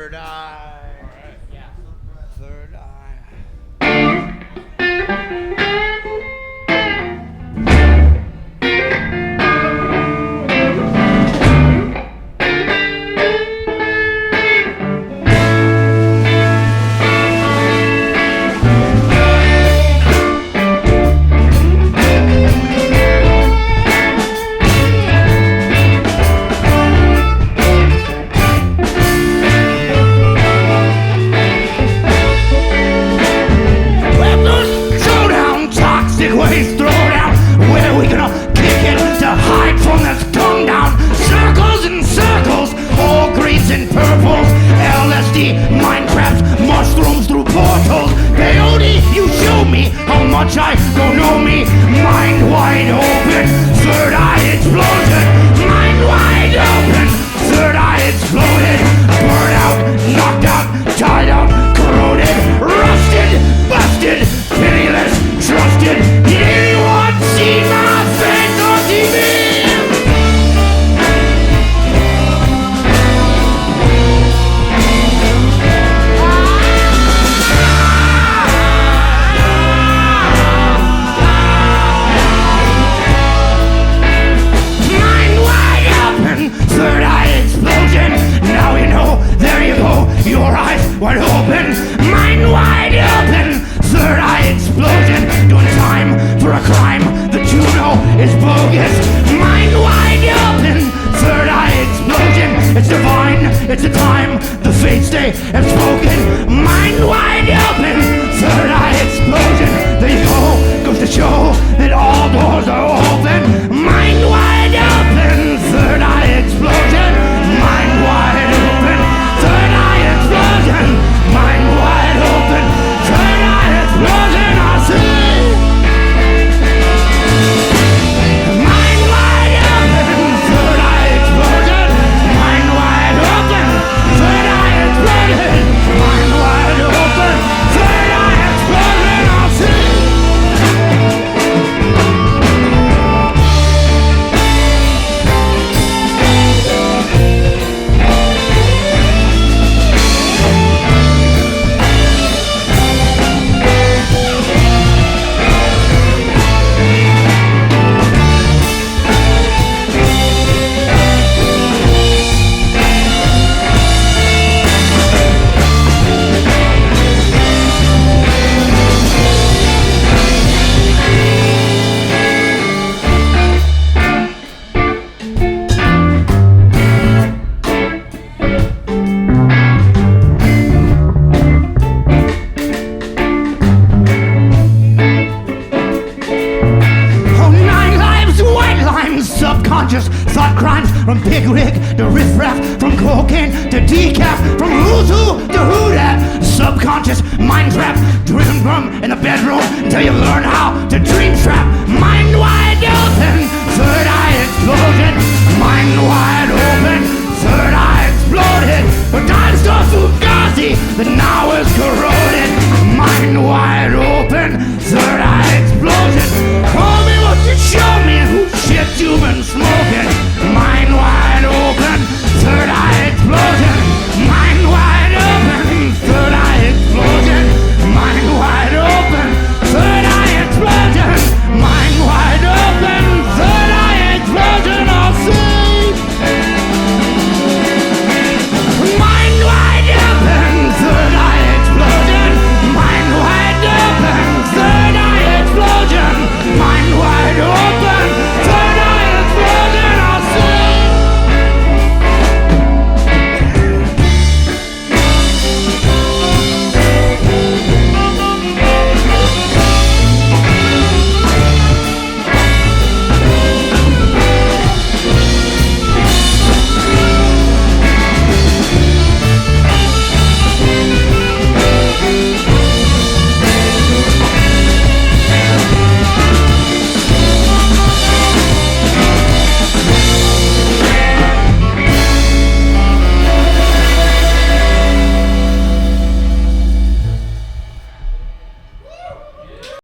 Third eye. Third eye. Ways throw down. Where are we gonna kick it to hide from this come down? Circles and circles, all greens and purples. LSD, mind traps, mushrooms through portals. Peyote, you show me how much I don't know me. Mind wide open, third eye explosion. Mind wide open, third eye exploded. Burnt out, knocked out, tied out, corroded, rusted, busted, pitiless, trusted. Did anyone see my face on TV? Mind wide open, third eye explosion. Now you know, there you go, your eyes wide open. Mind wide open, third eye explosion. Doing time for a crime that you know is bogus. Mind wide open, third eye explosion. It's divine, it's a time the fates they have spoken. Mind wide open, third eye explosion. There you go, goes to show that all doors are open. Mind wide open, third eye explosion. Mind wide open, third eye explosion. Mind wide open, third eye explosion. I see. Mind wide open, third eye explosion. Mind wide open, third eye explosion. Mind wide open, third eye explosion. I see. Subconscious thought crimes, from pig rig to riffraff, from cocaine to decaf, from who's who to who dat. Subconscious mind trap, driven from in the bedroom until you learn how to dream trap. Mind wide open, third eye explosion. Mind wide